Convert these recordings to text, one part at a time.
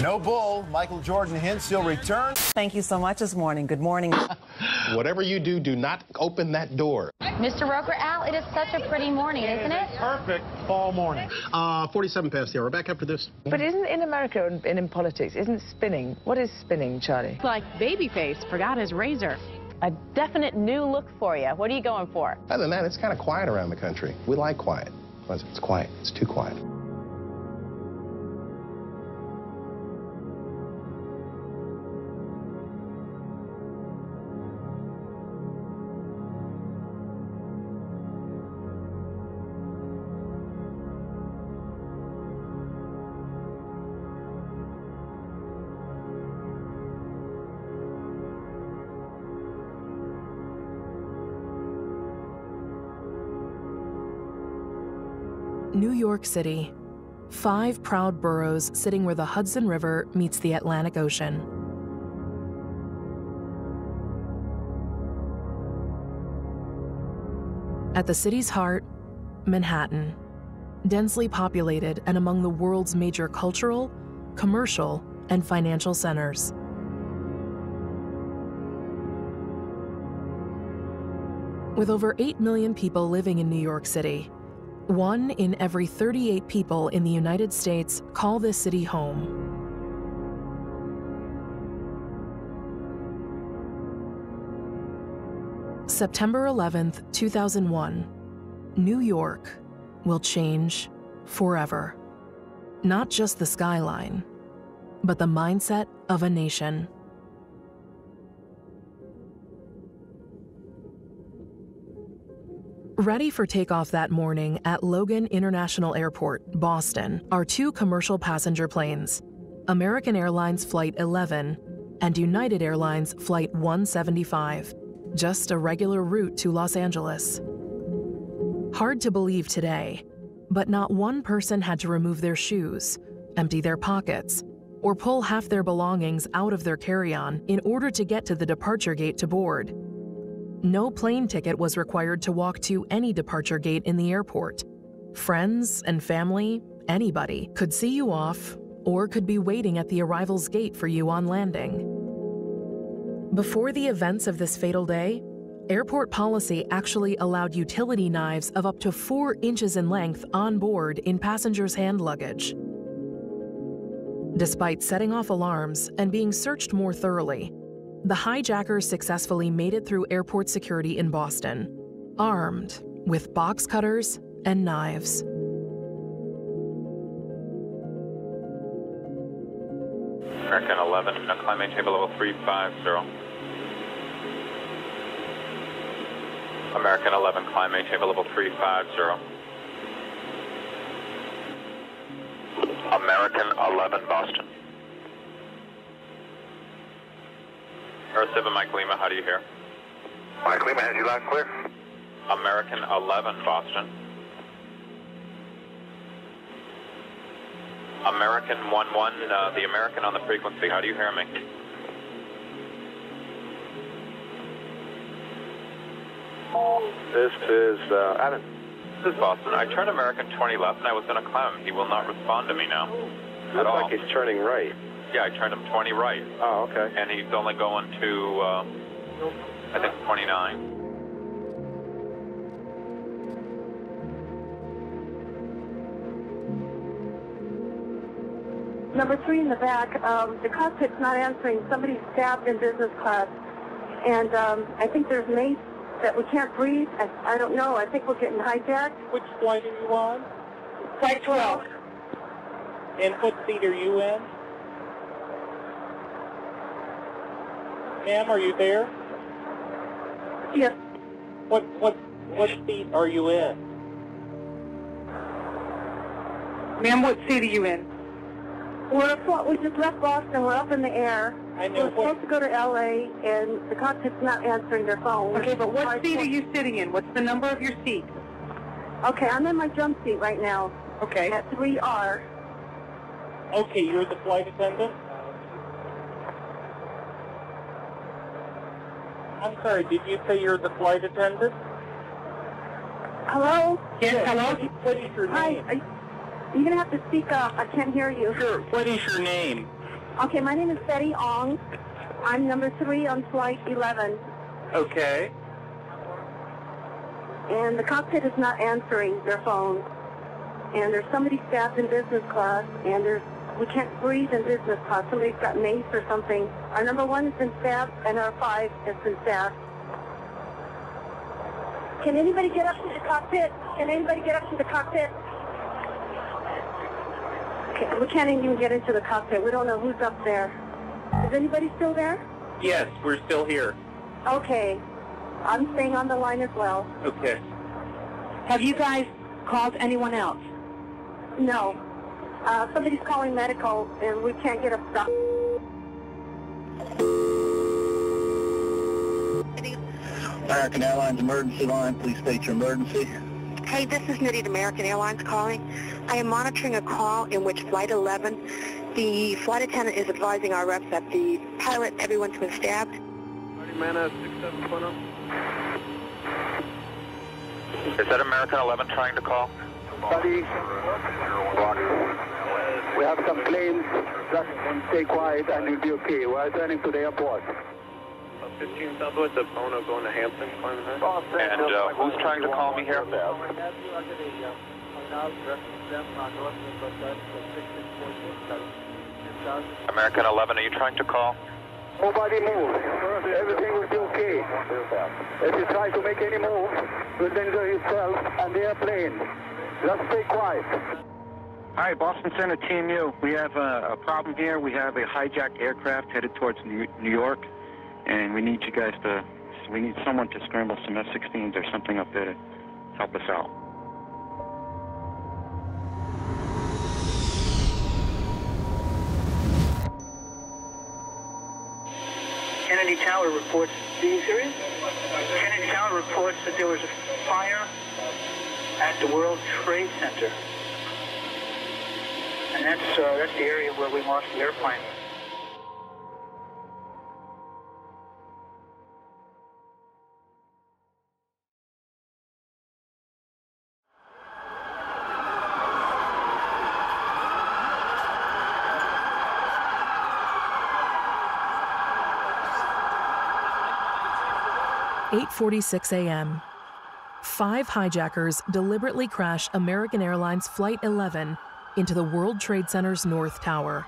No bull. Michael Jordan hints he'll return. Thank you so much this morning. Good morning. Whatever you do, do not open that door. Mr. Roker, Al, it is such a pretty morning, isn't it? Perfect fall morning. 47 past the hour. We're back after this. But isn't in America and in politics, isn't spinning? What is spinning, Charlie? Like Babyface forgot his razor. A definite new look for you. What are you going for? Other than that, it's kind of quiet around the country. We like quiet. It's quiet. It's too quiet. New York City, 5 proud boroughs sitting where the Hudson River meets the Atlantic Ocean. At the city's heart, Manhattan, densely populated and among the world's major cultural, commercial, and financial centers. With over 8 million people living in New York City, 1 in every 38 people in the United States call this city home. September 11th, 2001, New York will change forever. Not just the skyline, but the mindset of a nation. Ready for takeoff that morning at Logan International Airport, Boston, are 2 commercial passenger planes, American Airlines Flight 11 and United Airlines Flight 175, just a regular route to Los Angeles. Hard to believe today, but not one person had to remove their shoes, empty their pockets, or pull half their belongings out of their carry-on in order to get to the departure gate to board. No plane ticket was required to walk to any departure gate in the airport. Friends and family, anybody, could see you off or could be waiting at the arrivals gate for you on landing. Before the events of this fatal day, airport policy actually allowed utility knives of up to 4 inches in length on board in passengers' hand luggage. Despite setting off alarms and being searched more thoroughly, the hijackers successfully made it through airport security in Boston, armed with box cutters and knives. American 11, now climb maintain level 350. American 11, climb maintain level 350. American 11, Boston. Earth 7, Mike Lima, how do you hear? Mike Lima has you loud and clear. American 11, Boston. American 11, the American on the frequency, how do you hear me? This is Adam. This is Boston. I turned American 20 left and I was going to climb him. He will not respond to me now. Looks like he's turning right. Yeah, I turned him 20 right. Oh, okay. And he's only going to, I think, 29. Number 3 in the back, the cockpit's not answering. Somebody's stabbed in business class. And I think there's mace that we can't breathe. I don't know. I think we're getting hijacked. Which flight are you on? Flight 12. And what seat are you in? Ma'am, are you there? Yes. What seat are you in? Ma'am, what seat are you in? We just left Boston. We're up in the air. I know. We're supposed to go to L.A., and the cockpit's not answering their phone. Okay, but what seat are you sitting in? What's the number of your seat? Okay, I'm in my jump seat right now. Okay. At 3R. Okay, you're the flight attendant? I'm sorry, did you say you're the flight attendant? Hello? Yes, hello? What is your name? Hi. You're going to have to speak up. I can't hear you. Sure. What is your name? Okay, my name is Betty Ong. I'm number 3 on flight 11. Okay. And the cockpit is not answering their phone. And there's somebody stabbed in business class, and we can't breathe in business class. Somebody's got mace or something. Our number 1 has been stabbed, and our 5 has been stabbed. Can anybody get up to the cockpit? Can anybody get up to the cockpit? Okay, we can't even get into the cockpit. We don't know who's up there. Is anybody still there? Yes, we're still here. Okay. I'm staying on the line as well. Okay. Have you guys called anyone else? No. Somebody's calling medical, and we can't get a stop. American Airlines emergency line, please state your emergency. Hey, this is Nitty at American Airlines calling. I am monitoring a call in which Flight 11, the flight attendant is advising our reps that the pilot, everyone's been stabbed. Mana 6720. Is that American 11 trying to call? Buddy, we have some planes. Just stay quiet and you'll be okay. We're turning to the airport. 15 Southwest of Bono going to Hampton, climbing that. And who's trying to call me here? American 11, are you trying to call? Nobody move. Everything will be okay. If you try to make any move, you'll injure yourself and the airplane. Just stay quiet. Hi, Boston Center, Team U. We have a problem here. We have a hijacked aircraft headed towards New York, and we need you guys to, we need someone to scramble some F-16s or something up there to help us out. Kennedy Tower reports. Are you serious? Kennedy Tower reports that there was a fire at the World Trade Center. And that's the area where we lost the airplane. At 8:46 a.m. 5 hijackers deliberately crash American Airlines Flight 11 into the World Trade Center's North Tower.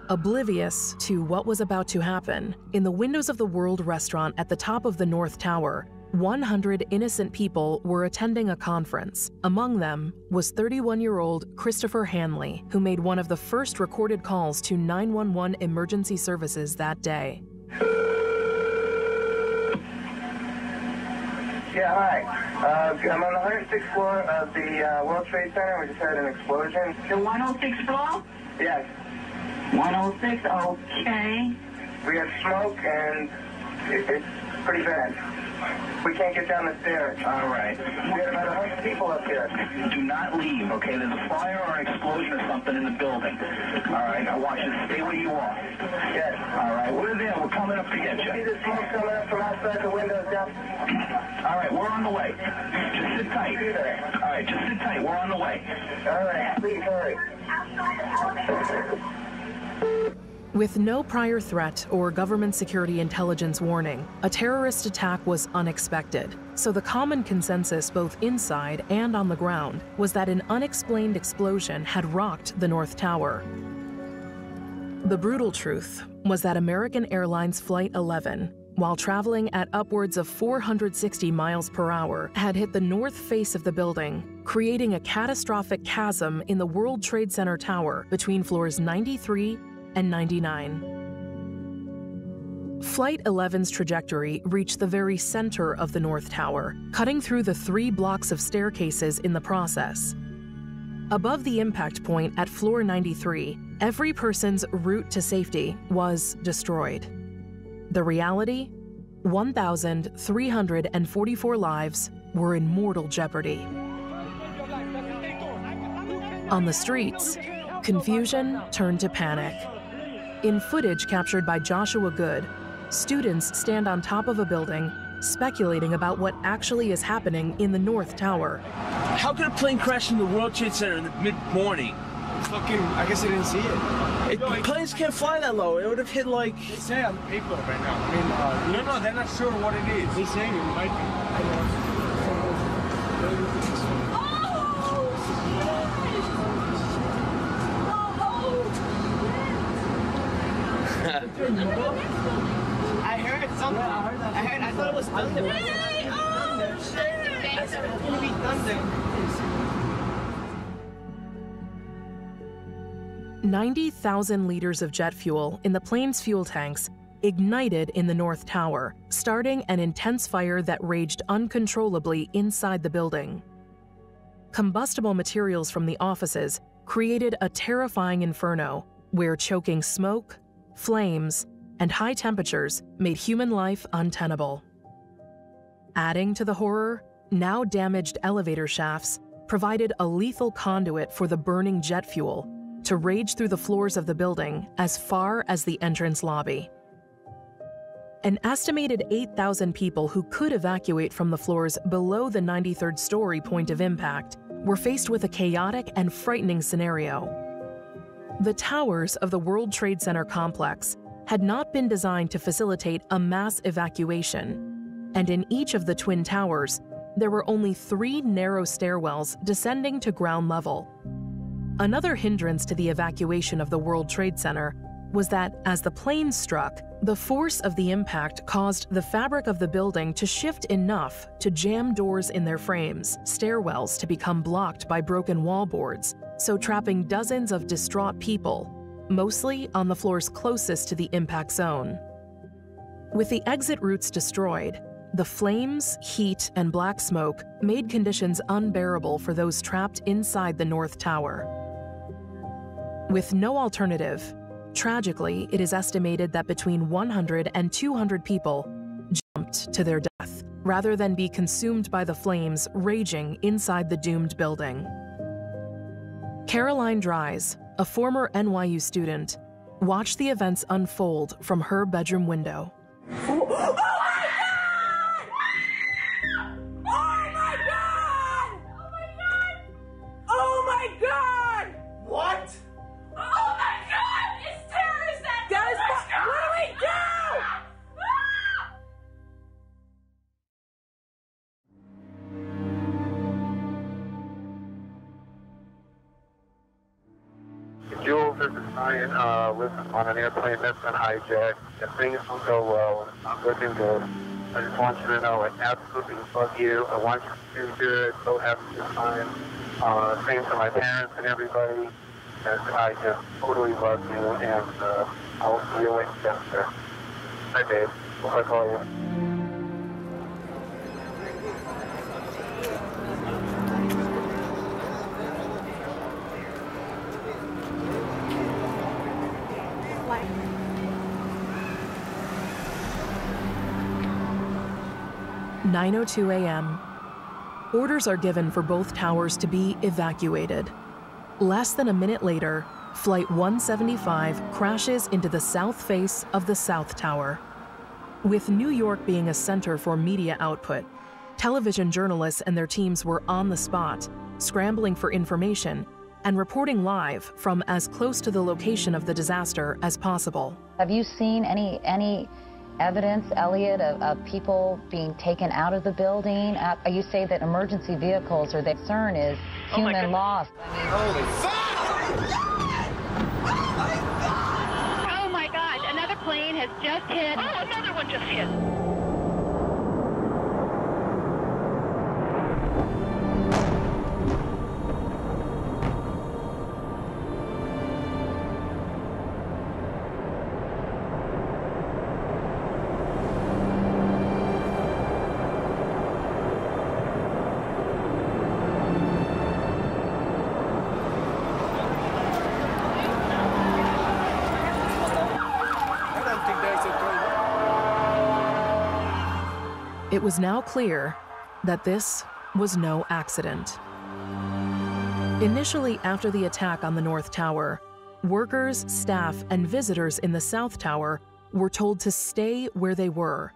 Oblivious to what was about to happen, in the windows of the World Restaurant at the top of the North Tower, 100 innocent people were attending a conference. Among them was 31-year-old Christopher Hanley, who made one of the first recorded calls to 911 emergency services that day. Yeah, hi. I'm on the 106th floor of the World Trade Center. We just had an explosion. The 106th floor? Yes. 106, okay. We have smoke, and it's pretty bad. We can't get down the stairs. All right. We have about 100 people up here. Do not leave, okay? There's a fire or an explosion or something in the building. All right, I want you to stay where you are. Yes. All right, we're there. We're coming up to get you. See the smoke coming up from outside the windows down? All right, we're on the way. Just sit tight. All right, just sit tight. We're on the way. All right, please hurry. With no prior threat or government security intelligence warning, a terrorist attack was unexpected. So the common consensus both inside and on the ground was that an unexplained explosion had rocked the North Tower. The brutal truth was that American Airlines Flight 11, while traveling at upwards of 460 miles per hour, had hit the north face of the building, creating a catastrophic chasm in the World Trade Center tower between floors 93 and 99. Flight 11's trajectory reached the very center of the North Tower, cutting through the 3 blocks of staircases in the process. Above the impact point at floor 93, every person's route to safety was destroyed. The reality? 1,344 lives were in mortal jeopardy. On the streets, confusion turned to panic. In footage captured by Joshua Good, students stand on top of a building, speculating about what actually is happening in the North Tower. How could a plane crash in the World Trade Center in the mid-morning? Fucking, I guess I didn't see it. Planes can't fly that low. It would have hit like... They say on paper right now. I mean, no, they're not sure what it is. He's saying it might be. I heard something. I thought it was thunder. I said it's gonna be thunder. 90,000 liters of jet fuel in the plane's fuel tanks ignited in the North Tower, starting an intense fire that raged uncontrollably inside the building. Combustible materials from the offices created a terrifying inferno where choking smoke, flames, and high temperatures made human life untenable. Adding to the horror, now damaged elevator shafts provided a lethal conduit for the burning jet fuel to rage through the floors of the building as far as the entrance lobby. An estimated 8,000 people who could evacuate from the floors below the 93rd story point of impact were faced with a chaotic and frightening scenario. The towers of the World Trade Center complex had not been designed to facilitate a mass evacuation, and in each of the twin towers, there were only 3 narrow stairwells descending to ground level. Another hindrance to the evacuation of the World Trade Center was that as the plane struck, the force of the impact caused the fabric of the building to shift enough to jam doors in their frames, stairwells to become blocked by broken wallboards, so trapping dozens of distraught people, mostly on the floors closest to the impact zone. With the exit routes destroyed, the flames, heat, and black smoke made conditions unbearable for those trapped inside the North Tower. With no alternative, tragically, it is estimated that between 100 and 200 people jumped to their death, rather than be consumed by the flames raging inside the doomed building. Caroline Dries, a former NYU student, watched the events unfold from her bedroom window. Jules, this is Ryan. Listen, on an airplane that's been hijacked. If things don't go well, it's not looking good. I just want you to know I absolutely love you. I want you to do good. So happy you're fine. Same to my parents and everybody. And I just totally love you, and I'll see you later. Hi, babe. Hope I call you. At 9:02 a.m., orders are given for both towers to be evacuated. Less than a minute later, Flight 175 crashes into the south face of the South Tower. With New York being a center for media output, television journalists and their teams were on the spot, scrambling for information and reporting live from as close to the location of the disaster as possible. Have you seen any evidence, Elliot, of people being taken out of the building? You say that emergency vehicles, or the concern is human loss. Holy fuck! Oh my God, another plane has just hit. Oh, another one just hit. It was now clear that this was no accident. Initially, after the attack on the North Tower, workers, staff, and visitors in the South Tower were told to stay where they were.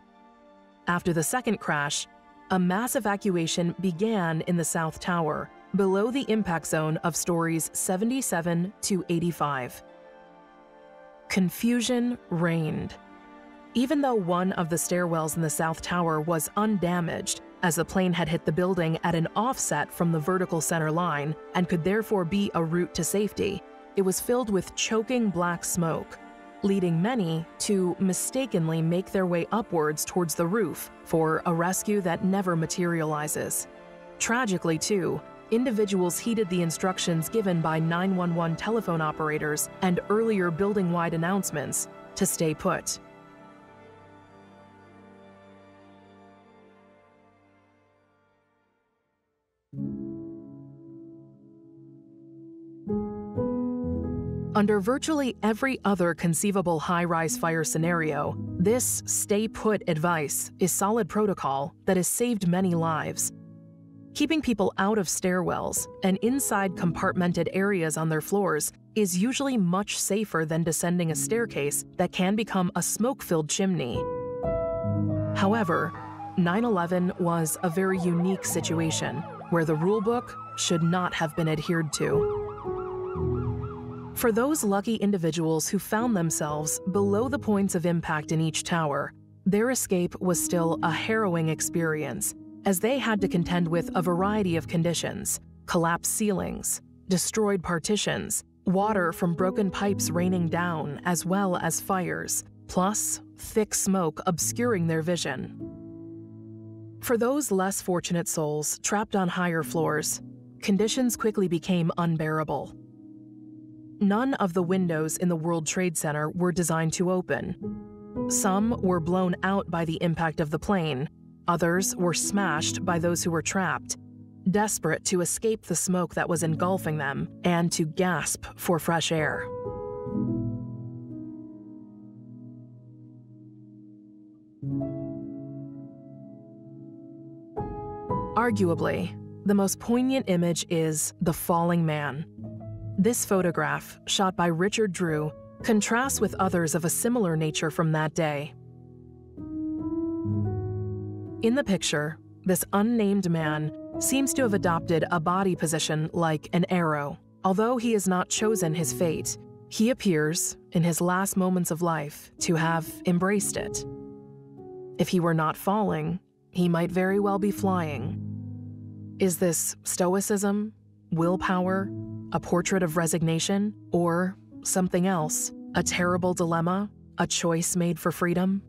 after the second crash, a mass evacuation began in the South Tower, below the impact zone of stories 77 to 85. Confusion reigned. Even though one of the stairwells in the South Tower was undamaged, as the plane had hit the building at an offset from the vertical center line and could therefore be a route to safety, it was filled with choking black smoke, leading many to mistakenly make their way upwards towards the roof for a rescue that never materializes. Tragically, too, individuals heeded the instructions given by 911 telephone operators and earlier building-wide announcements to stay put. Under virtually every other conceivable high-rise fire scenario, this stay-put advice is solid protocol that has saved many lives. Keeping people out of stairwells and inside compartmented areas on their floors is usually much safer than descending a staircase that can become a smoke-filled chimney. However, 9/11 was a very unique situation where the rulebook should not have been adhered to. For those lucky individuals who found themselves below the points of impact in each tower, their escape was still a harrowing experience, as they had to contend with a variety of conditions: collapsed ceilings, destroyed partitions, water from broken pipes raining down, as well as fires, plus thick smoke obscuring their vision. For those less fortunate souls trapped on higher floors, conditions quickly became unbearable. None of the windows in the World Trade Center were designed to open. Some were blown out by the impact of the plane, others were smashed by those who were trapped, desperate to escape the smoke that was engulfing them and to gasp for fresh air. Arguably, the most poignant image is the falling man. This photograph, shot by Richard Drew, contrasts with others of a similar nature from that day. In the picture, this unnamed man seems to have adopted a body position like an arrow. Although he has not chosen his fate, he appears, in his last moments of life, to have embraced it. If he were not falling, he might very well be flying. Is this stoicism, willpower, a portrait of resignation, or something else? A terrible dilemma? A choice made for freedom?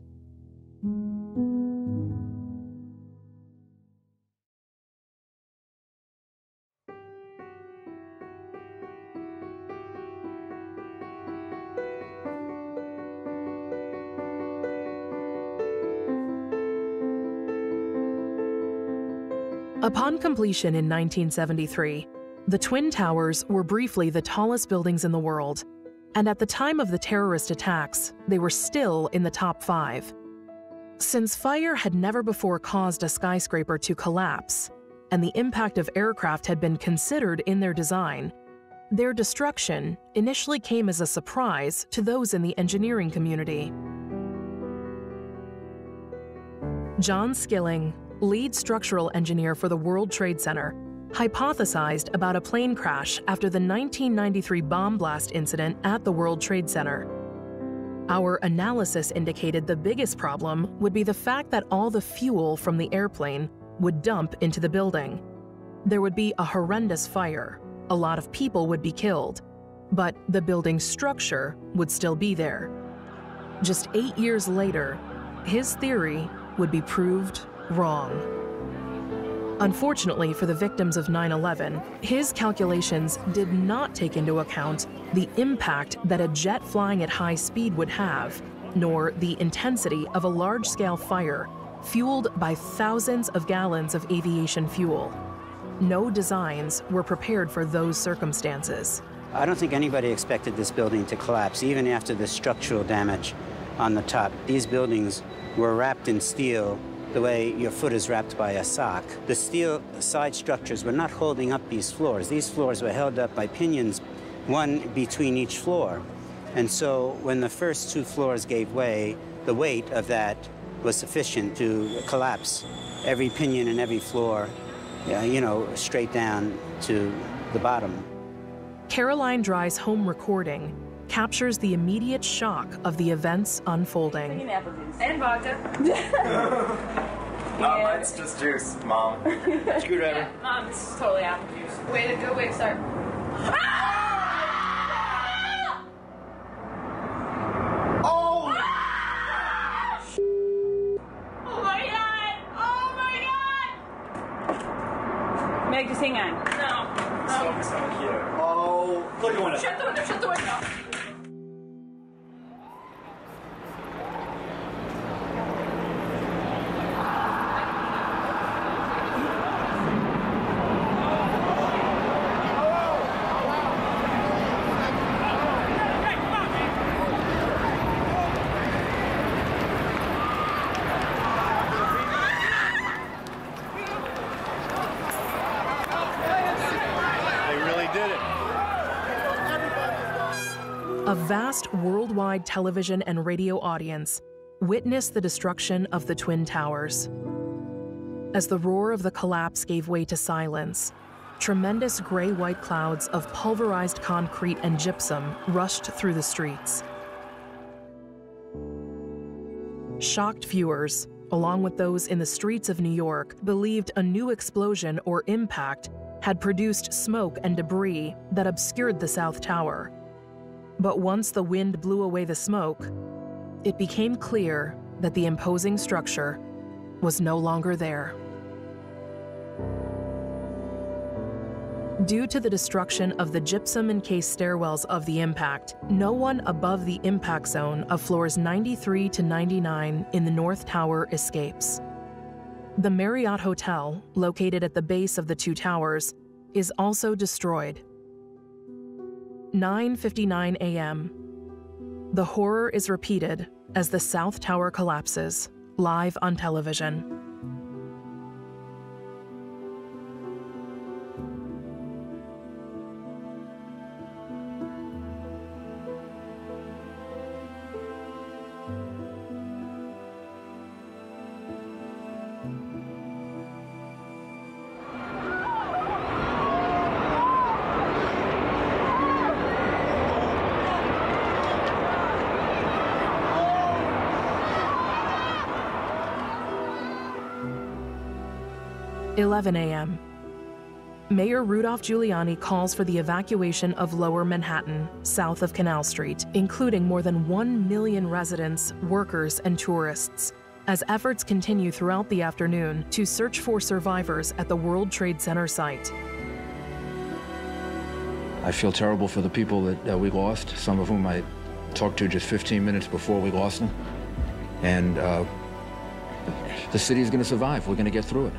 Upon completion in 1973, the Twin Towers were briefly the tallest buildings in the world, and at the time of the terrorist attacks, they were still in the top 5. Since fire had never before caused a skyscraper to collapse, and the impact of aircraft had been considered in their design, their destruction initially came as a surprise to those in the engineering community. John Skilling, lead structural engineer for the World Trade Center, hypothesized about a plane crash after the 1993 bomb blast incident at the World Trade Center. Our analysis indicated the biggest problem would be the fact that all the fuel from the airplane would dump into the building. There would be a horrendous fire, a lot of people would be killed, but the building's structure would still be there. Just 8 years later, his theory would be proved wrong. Unfortunately for the victims of 9/11, his calculations did not take into account the impact that a jet flying at high speed would have, nor the intensity of a large-scale fire fueled by thousands of gallons of aviation fuel. No designs were prepared for those circumstances. I don't think anybody expected this building to collapse, even after the structural damage on the top. These buildings were wrapped in steel the way your foot is wrapped by a sock. The steel side structures were not holding up these floors. These floors were held up by pinions, one between each floor. And so when the first 2 floors gave way, the weight of that was sufficient to collapse every pinion and every floor, you know, straight down to the bottom. Caroline Dry's home recording captures the immediate shock of the events unfolding. And vodka. Mine's just juice, Mom. Screwdriver. Yeah, Mom, this is totally apple juice. Way to go, way to start. Oh! Oh my God! Oh my God! Meg, just hang on. No. So cute. Oh, look at the window. Shut the window, shut the window. A vast worldwide television and radio audience witnessed the destruction of the Twin Towers. As the roar of the collapse gave way to silence, tremendous gray-white clouds of pulverized concrete and gypsum rushed through the streets. Shocked viewers, along with those in the streets of New York, believed a new explosion or impact had produced smoke and debris that obscured the South Tower. But once the wind blew away the smoke, it became clear that the imposing structure was no longer there. Due to the destruction of the gypsum-encased stairwells of the impact, no one above the impact zone of floors 93 to 99 in the North Tower escapes. The Marriott Hotel, located at the base of the two towers, is also destroyed. 9:59 a.m. The horror is repeated as the South Tower collapses, live on television. (11 a.m.) Mayor Rudolph Giuliani calls for the evacuation of Lower Manhattan, south of Canal Street, including more than 1 million residents, workers, and tourists, as efforts continue throughout the afternoon to search for survivors at the World Trade Center site. I feel terrible for the people that we lost, some of whom I talked to just 15 minutes before we lost them. And the city is going to survive. We're going to get through it.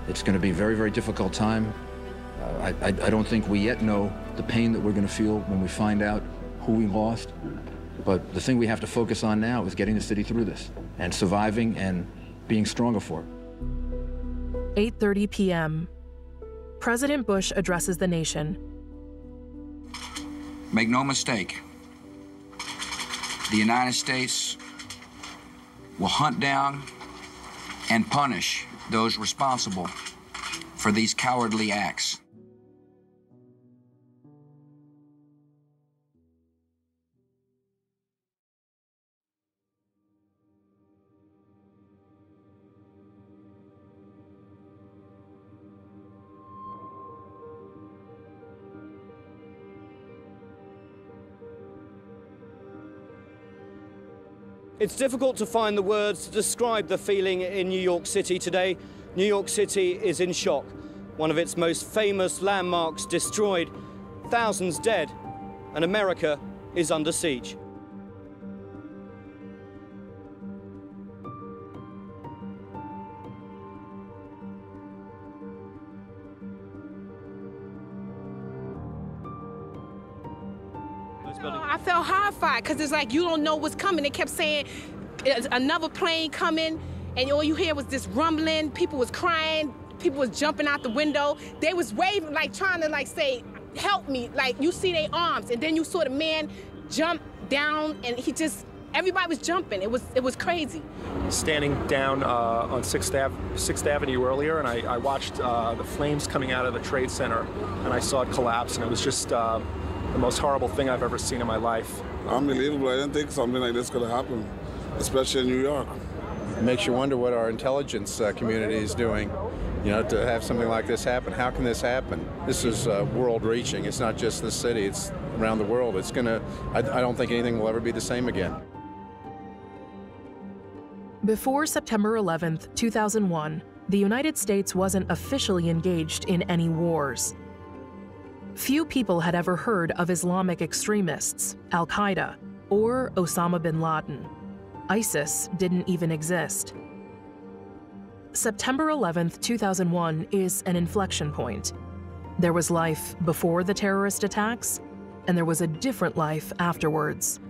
It's going to be a very, very difficult time. I don't think we yet know the pain that we're going to feel when we find out who we lost. But the thing we have to focus on now is getting the city through this and surviving and being stronger for it. 8:30 p.m. President Bush addresses the nation. Make no mistake, the United States will hunt down and punish those responsible for these cowardly acts. It's difficult to find the words to describe the feeling in New York City today. New York City is in shock. One of its most famous landmarks destroyed, thousands dead, and America is under siege. I felt horrified because it's like you don't know what's coming. They kept saying another plane coming, and all you hear was this rumbling. People was crying. People was jumping out the window. They was waving, like trying to like say, "Help me!" Like you see their arms, and then you saw the man jump down, and he just Everybody was jumping. It was crazy. Standing down on 6th Avenue earlier, and I watched the flames coming out of the Trade Center, and I saw it collapse, and it was just the most horrible thing I've ever seen in my life. Unbelievable. I didn't think something like this could have happened, especially in New York. It makes you wonder what our intelligence community is doing, you know, to have something like this happen. How can this happen? This is world-reaching. It's not just this city. It's around the world. It's gonna. I don't think anything will ever be the same again. Before September 11th, 2001, the United States wasn't officially engaged in any wars. Few people had ever heard of Islamic extremists, Al-Qaeda, or Osama bin Laden. ISIS didn't even exist. September 11th, 2001 is an inflection point. There was life before the terrorist attacks, and there was a different life afterwards.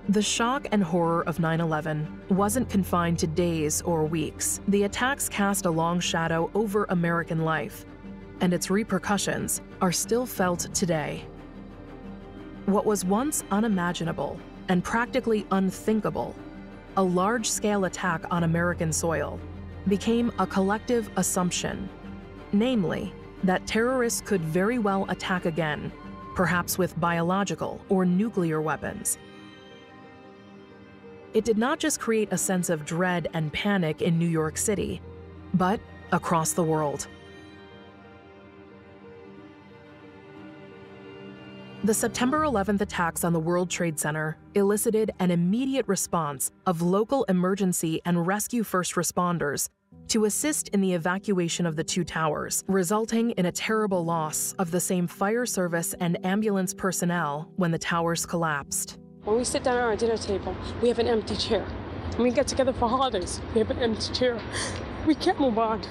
The shock and horror of 9/11 wasn't confined to days or weeks. The attacks cast a long shadow over American life, and its repercussions are still felt today. What was once unimaginable and practically unthinkable, a large-scale attack on American soil, became a collective assumption, namely that terrorists could very well attack again, perhaps with biological or nuclear weapons. It did not just create a sense of dread and panic in New York City, but across the world. The September 11th attacks on the World Trade Center elicited an immediate response of local emergency and rescue first responders to assist in the evacuation of the two towers, resulting in a terrible loss of the same fire service and ambulance personnel when the towers collapsed. When we sit down at our dinner table, we have an empty chair. When we get together for holidays, we have an empty chair. We can't move on.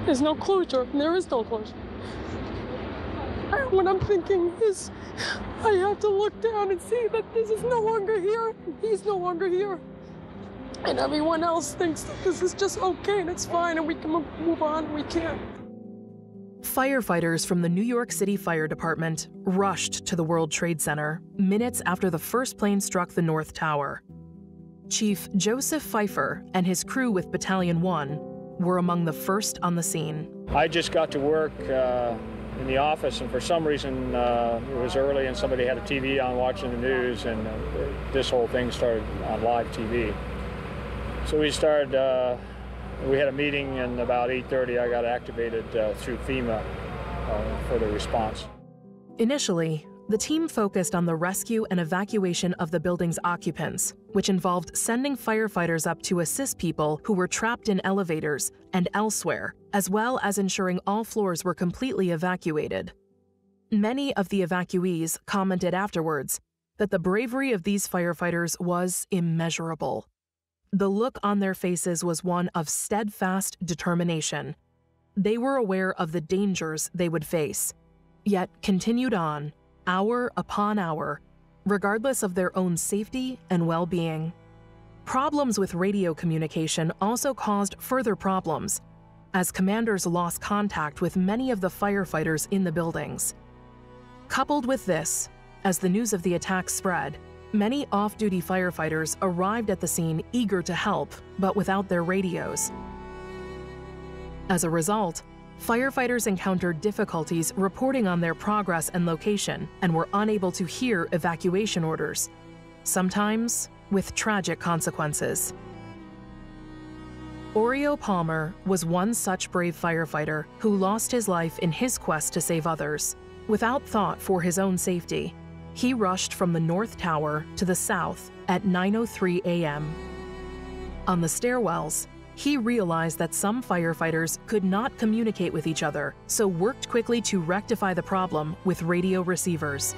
There's no closure, and there is no closure. What I'm thinking is, I have to look down and see that this is no longer here, and he's no longer here. And everyone else thinks that this is just okay, and it's fine, and we can move on, and we can't. Firefighters from the New York City Fire Department rushed to the World Trade Center minutes after the first plane struck the North Tower. Chief Joseph Pfeiffer and his crew with Battalion 1 were among the first on the scene. I just got to work in the office, and for some reason it was early and somebody had a TV on watching the news, and this whole thing started on live TV. So we had a meeting, and about 8:30 I got activated through FEMA for the response. Initially, the team focused on the rescue and evacuation of the building's occupants, which involved sending firefighters up to assist people who were trapped in elevators and elsewhere, as well as ensuring all floors were completely evacuated. Many of the evacuees commented afterwards that the bravery of these firefighters was immeasurable. The look on their faces was one of steadfast determination. They were aware of the dangers they would face, yet continued on, hour upon hour, regardless of their own safety and well-being. Problems with radio communication also caused further problems, as commanders lost contact with many of the firefighters in the buildings. Coupled with this, as the news of the attack spread, many off-duty firefighters arrived at the scene eager to help, but without their radios. As a result, firefighters encountered difficulties reporting on their progress and location and were unable to hear evacuation orders, sometimes with tragic consequences. Oreo Palmer was one such brave firefighter who lost his life in his quest to save others. Without thought for his own safety, he rushed from the North Tower to the south at 9:03 a.m. On the stairwells, he realized that some firefighters could not communicate with each other, so worked quickly to rectify the problem with radio receivers.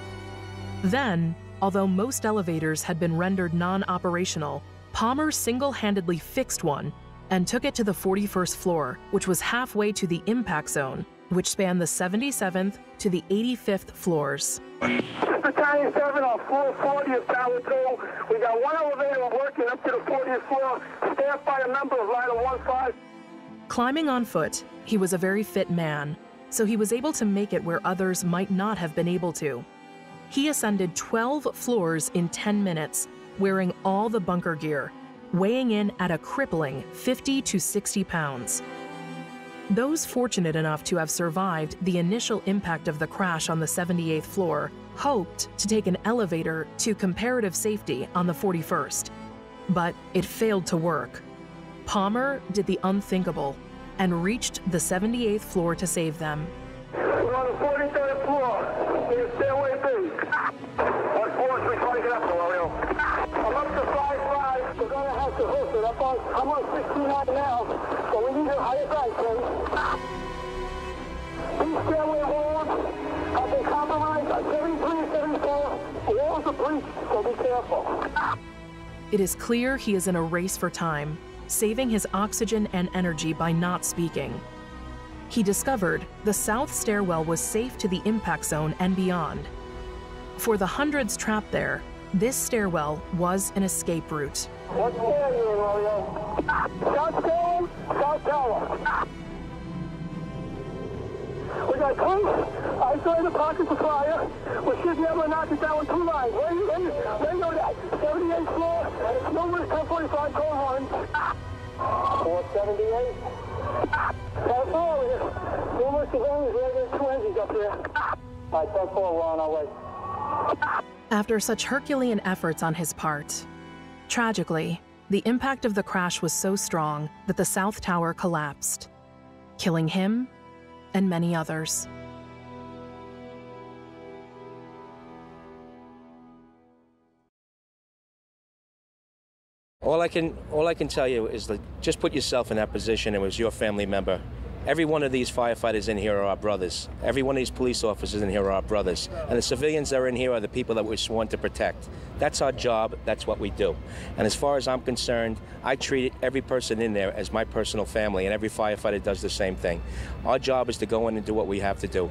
Then, although most elevators had been rendered non-operational, Palmer single-handedly fixed one and took it to the 41st floor, which was halfway to the impact zone, which spanned the 77th to the 85th floors. Battalion 7 on floor 40 of Tower 2. We got one elevator working up to the 40th floor, staffed by a member of Ladder 15. Climbing on foot, he was a very fit man, so he was able to make it where others might not have been able to. He ascended 12 floors in 10 minutes, wearing all the bunker gear, weighing in at a crippling 50 to 60 pounds. Those fortunate enough to have survived the initial impact of the crash on the 78th floor hoped to take an elevator to comparative safety on the 41st, but it failed to work. Palmer did the unthinkable and reached the 78th floor to save them. We're on the 43rd floor. In stairway B. What floor is we trying to get up to, Mario? I'm up to 5-5. We're going to have to host it. I'm on 69 now, so we need a higher side, please. These stairway walls have been compromised on 73 and 74. The walls are breached, so be careful. It is clear he is in a race for time, saving his oxygen and energy by not speaking. He discovered the south stairwell was safe to the impact zone and beyond. For the hundreds trapped there, this stairwell was an escape route. What floor are you in, Mario? South Tower, South Tower. We got police isolated the pockets of fire. We should be able to knock it down with 2 lines. Where you know that? 78th floor, and it's numerous 1045 code 1. 478. That's all of it. Numerous civilians, there's 2 engines up there. All right, 10-4, we're on our way. After such Herculean efforts on his part, tragically, the impact of the crash was so strong that the South Tower collapsed, killing him and many others. All I can tell you is that just put yourself in that position. It was your family member. Every one of these firefighters in here are our brothers. Every one of these police officers in here are our brothers. And the civilians that are in here are the people that we're sworn to protect. That's our job. That's what we do. And as far as I'm concerned, I treat every person in there as my personal family, and every firefighter does the same thing. Our job is to go in and do what we have to do.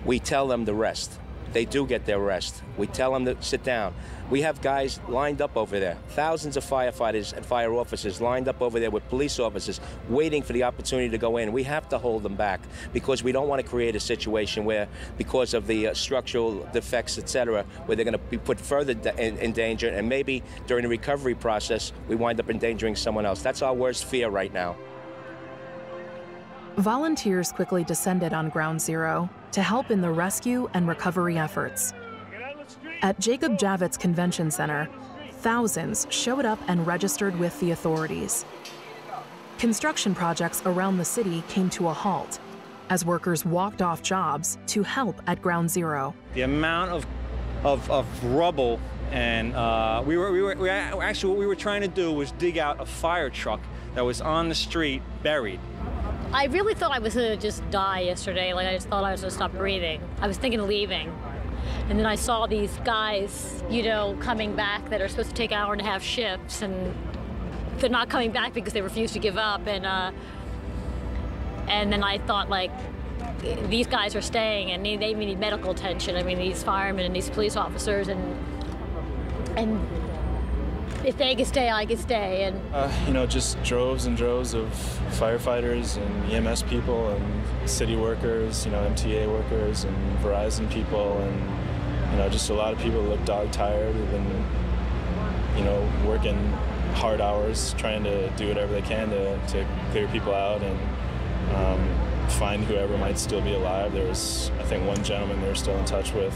We tell them the rest. They do get their rest. We tell them to sit down. We have guys lined up over there, thousands of firefighters and fire officers lined up over there with police officers waiting for the opportunity to go in. We have to hold them back because we don't want to create a situation where, because of the structural defects, etc., where they're going to be put further in danger, and maybe during the recovery process, we wind up endangering someone else. That's our worst fear right now. Volunteers quickly descended on Ground Zero to help in the rescue and recovery efforts. At Jacob Javits Convention Center, thousands showed up and registered with the authorities. Construction projects around the city came to a halt as workers walked off jobs to help at Ground Zero. The amount of rubble, and actually what we were trying to do was dig out a fire truck that was on the street buried. I really thought I was going to just die yesterday. Like, I just thought I was going to stop breathing. I was thinking of leaving. And then I saw these guys, you know, coming back that are supposed to take 1.5-hour shifts, and they're not coming back because they refuse to give up. And then I thought, like, these guys are staying, and they need medical attention. I mean, these firemen and these police officers, and if they could stay, I could stay. And you know, just droves and droves of firefighters and EMS people and city workers, you know, MTA workers and Verizon people, and you know, just a lot of people that look dog tired. Have been, you know, working hard hours trying to do whatever they can to clear people out and find whoever might still be alive. There was, I think, one gentleman they were still in touch with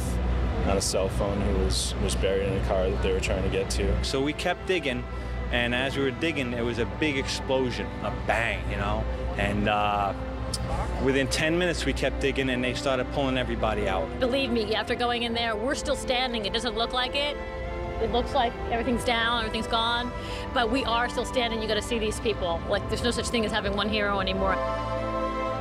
on a cell phone who was buried in a car that they were trying to get to. So we kept digging, and as we were digging, it was a big explosion, a bang, you know, and within 10 minutes we kept digging, and they started pulling everybody out. Believe me, after going in there, we're still standing. It doesn't look like it. It looks like everything's down, everything's gone, but we are still standing. You got to see these people. Like, there's no such thing as having one hero anymore.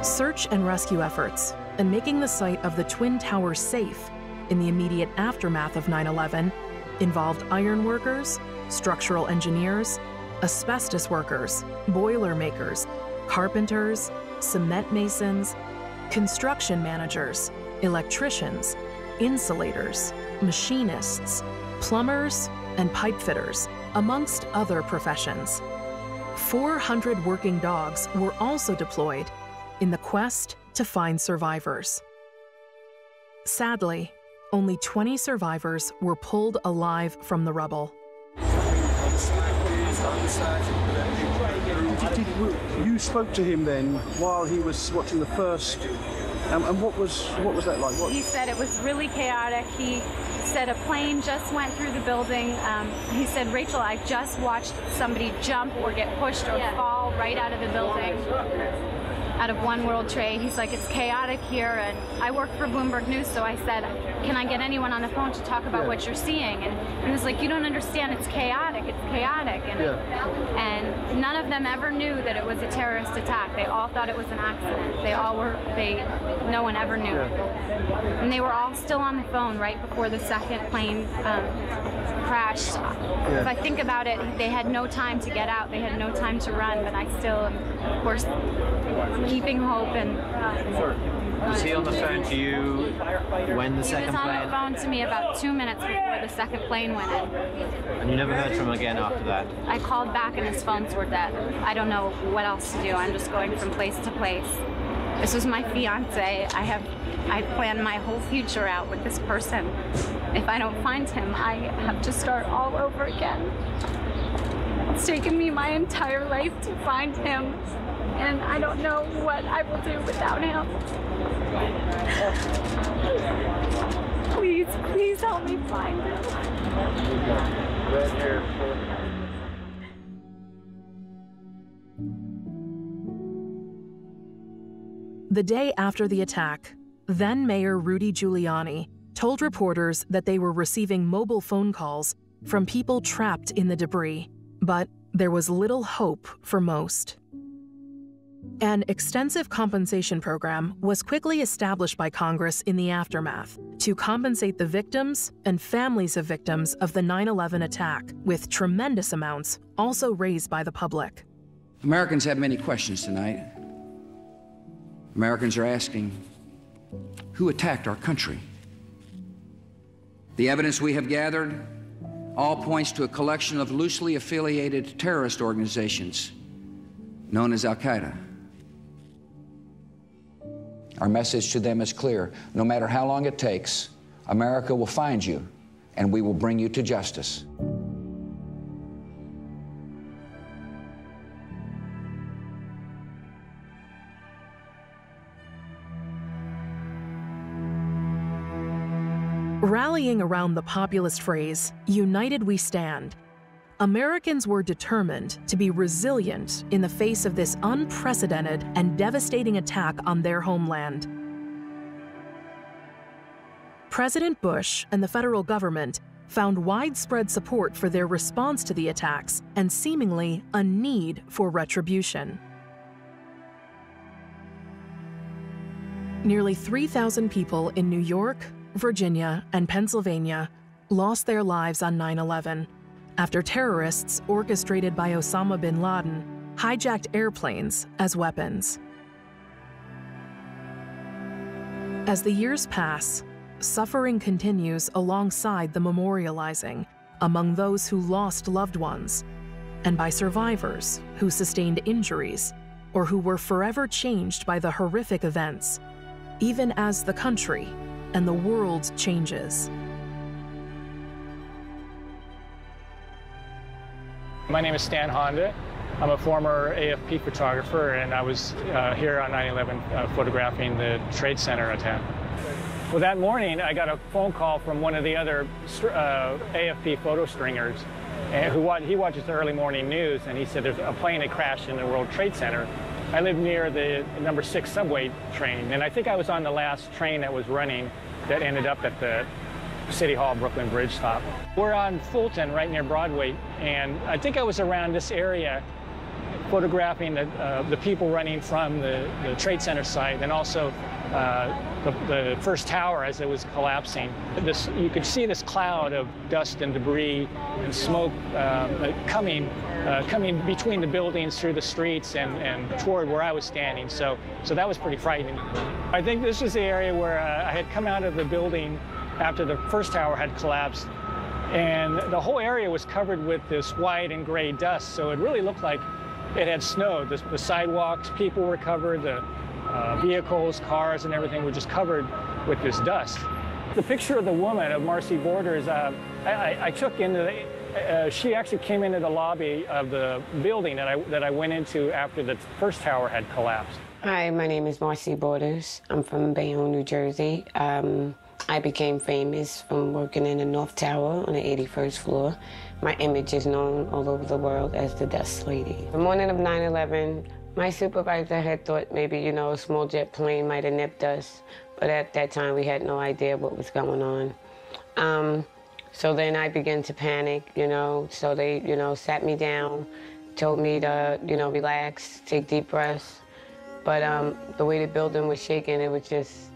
Search and rescue efforts and making the site of the Twin Towers safe in the immediate aftermath of 9/11 involved iron workers, structural engineers, asbestos workers, boiler makers, carpenters, cement masons, construction managers, electricians, insulators, machinists, plumbers, and pipe fitters, amongst other professions. 400 working dogs were also deployed in the quest to find survivors. Sadly, only 20 survivors were pulled alive from the rubble. You spoke to him then while he was watching the first, and what was that like? He said it was really chaotic. He said a plane just went through the building. He said, Rachel, I just watched somebody jump or get pushed or fall right out of the building, out of One World Trade. He's like, it's chaotic here, and I work for Bloomberg News, so I said, can I get anyone on the phone to talk about what you're seeing? And he was like, you don't understand, it's chaotic, and none of them ever knew that it was a terrorist attack. They all thought it was an accident. No one ever knew. And they were all still on the phone right before the second plane crashed. If I think about it, they had no time to get out, they had no time to run, but I still am, of course, keeping hope. And was he on the phone to you when the second plane? He was on the phone to me about 2 minutes before the second plane went in. And you never heard from him again after that? I called back and his phones were dead. I don't know what else to do. I'm just going from place to place. This was my fiance. I planned my whole future out with this person. If I don't find him, I have to start all over again. It's taken me my entire life to find him, and I don't know what I will do without him. Please, please help me find him. Right here. The day after the attack, then Mayor Rudy Giuliani told reporters that they were receiving mobile phone calls from people trapped in the debris, but there was little hope for most. An extensive compensation program was quickly established by Congress in the aftermath to compensate the victims and families of victims of the 9/11 attack, with tremendous amounts also raised by the public. Americans have many questions tonight. Americans are asking, who attacked our country? The evidence we have gathered all points to a collection of loosely affiliated terrorist organizations known as Al-Qaeda. Our message to them is clear. No matter how long it takes, America will find you, and we will bring you to justice. Rallying around the populist phrase, "United we stand," Americans were determined to be resilient in the face of this unprecedented and devastating attack on their homeland. President Bush and the federal government found widespread support for their response to the attacks and seemingly a need for retribution. Nearly 3,000 people in New York, Virginia, and Pennsylvania lost their lives on 9/11 after terrorists orchestrated by Osama bin Laden hijacked airplanes as weapons. As the years pass, suffering continues alongside the memorializing among those who lost loved ones, and by survivors who sustained injuries or who were forever changed by the horrific events, even as the country and the world changes. My name is Stan Honda. I'm a former AFP photographer, and I was here on 9/11 photographing the Trade Center attack. Well, that morning, I got a phone call from one of the other AFP photo stringers, he watches the early morning news, and he said there's a plane that crashed in the World Trade Center. I live near the number 6 subway train, and I think I was on the last train that was running that ended up at the City Hall Brooklyn Bridge stop. We're on Fulton, right near Broadway, and I think I was around this area photographing the people running from the Trade Center site, and also the first tower as it was collapsing. You could see this cloud of dust and debris and smoke coming between the buildings through the streets and toward where I was standing. So that was pretty frightening. I think this is the area where I had come out of the building after the first tower had collapsed, and the whole area was covered with this white and gray dust, so it really looked like it had snowed. The sidewalks, people were covered, vehicles, cars, and everything were just covered with this dust. The picture of the woman, of Marcy Borders, I took into the, she actually came into the lobby of the building that I went into after the first tower had collapsed. Hi, my name is Marcy Borders. I'm from Bayonne, New Jersey. I became famous from working in the North Tower on the 81st floor. My image is known all over the world as the Dust Lady. The morning of 9/11, my supervisor had thought maybe, you know, a small jet plane might have nipped us, but at that time we had no idea what was going on. So then I began to panic, you know, so they, you know, sat me down, told me to, you know, relax, take deep breaths. But the way the building was shaking, it was just,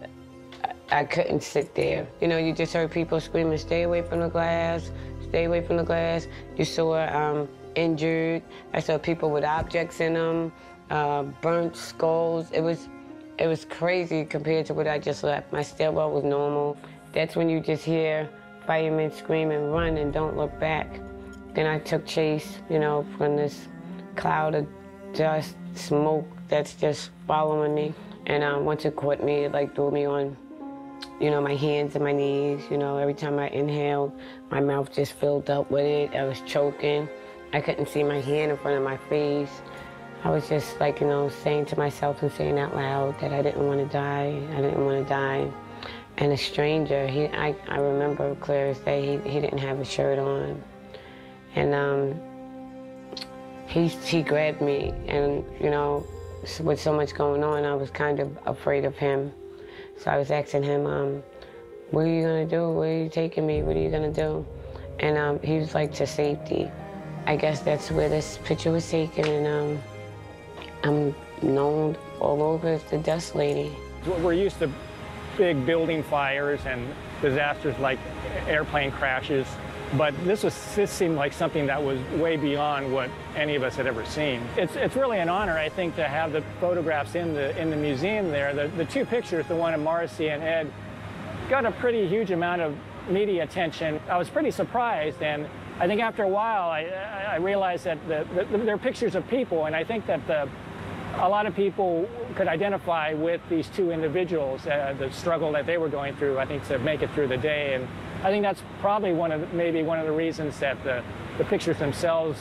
I couldn't sit there. You know, you just heard people screaming, stay away from the glass, stay away from the glass. You saw injured. I saw people with objects in them, burnt skulls. It was crazy compared to what I just left. My stairwell was normal. That's when you just hear firemen scream and run and don't look back. Then I took chase, you know, from this cloud of dust, smoke that's just following me. And once it caught me, it like threw me on, you know, my hands and my knees. You know, every time I inhaled, my mouth just filled up with it. I was choking. I couldn't see my hand in front of my face. I was just like, you know, saying to myself and saying out loud that I didn't want to die. I didn't want to die. And a stranger, I remember clear as day, he didn't have a shirt on. And he grabbed me, and, you know, with so much going on, I was kind of afraid of him. So I was asking him, what are you gonna do? Where are you taking me? What are you gonna do? And he was like, to safety. I guess that's where this picture was taken, and I'm known all over as the Dust Lady. We're used to big building fires and disasters like airplane crashes, but this seemed like something that was way beyond what any of us had ever seen. It's really an honor, I think, to have the photographs in the museum there. The two pictures, the one of Marcy and Ed, got a pretty huge amount of media attention. I was pretty surprised, and I think after a while I realized that they're pictures of people, and I think that a lot of people could identify with these two individuals, the struggle that they were going through, I think, to make it through the day. And I think that's probably maybe one of the reasons that the pictures themselves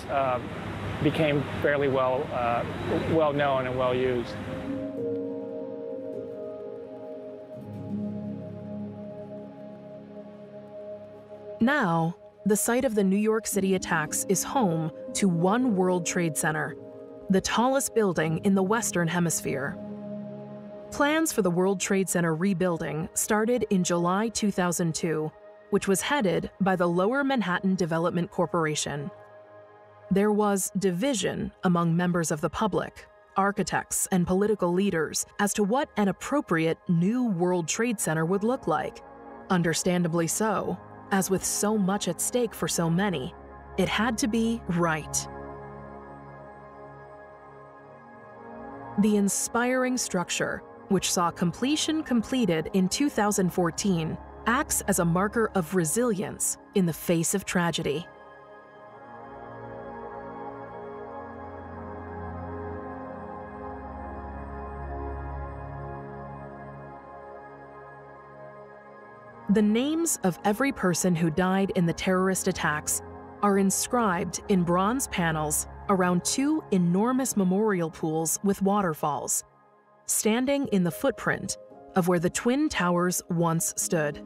became fairly well known and well used. Now, the site of the New York City attacks is home to One World Trade Center, the tallest building in the Western Hemisphere. Plans for the World Trade Center rebuilding started in July 2002, which was headed by the Lower Manhattan Development Corporation. There was division among members of the public, architects, and political leaders as to what an appropriate new World Trade Center would look like. Understandably so, as with so much at stake for so many, it had to be right. The inspiring structure, which saw completion completed in 2014, acts as a marker of resilience in the face of tragedy. The names of every person who died in the terrorist attacks are inscribed in bronze panels around two enormous memorial pools with waterfalls, standing in the footprint of where the Twin Towers once stood.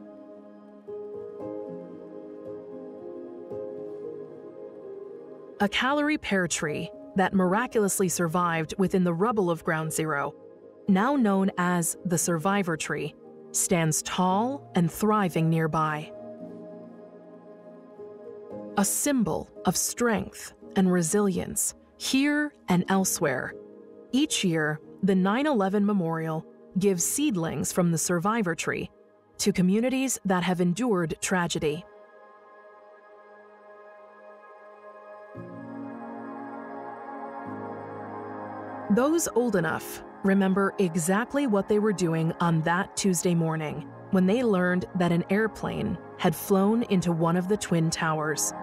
A Callery pear tree that miraculously survived within the rubble of Ground Zero, now known as the Survivor Tree, stands tall and thriving nearby. A symbol of strength and resilience here and elsewhere. Each year, the 9/11 Memorial gives seedlings from the Survivor Tree to communities that have endured tragedy. Those old enough remember exactly what they were doing on that Tuesday morning when they learned that an airplane had flown into one of the Twin Towers.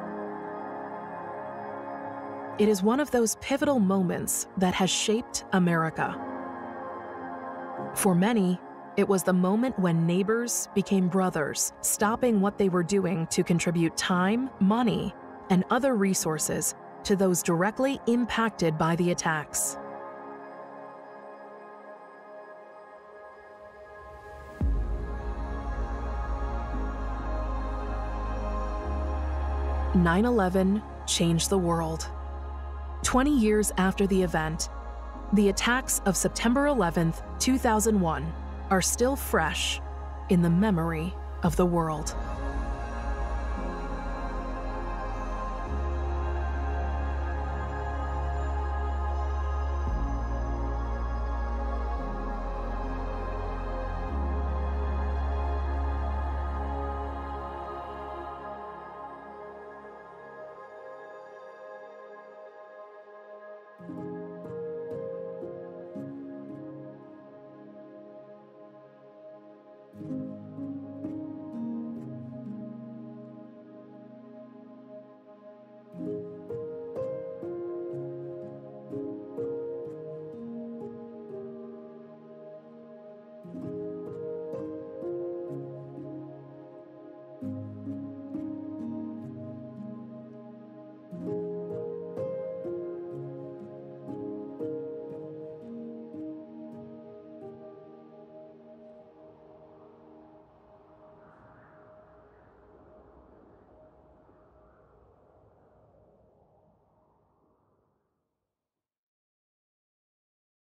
It is one of those pivotal moments that has shaped America. For many, it was the moment when neighbors became brothers, stopping what they were doing to contribute time, money, and other resources to those directly impacted by the attacks. "9/11 changed the world." 20 years after the event, the attacks of September 11th, 2001 are still fresh in the memory of the world.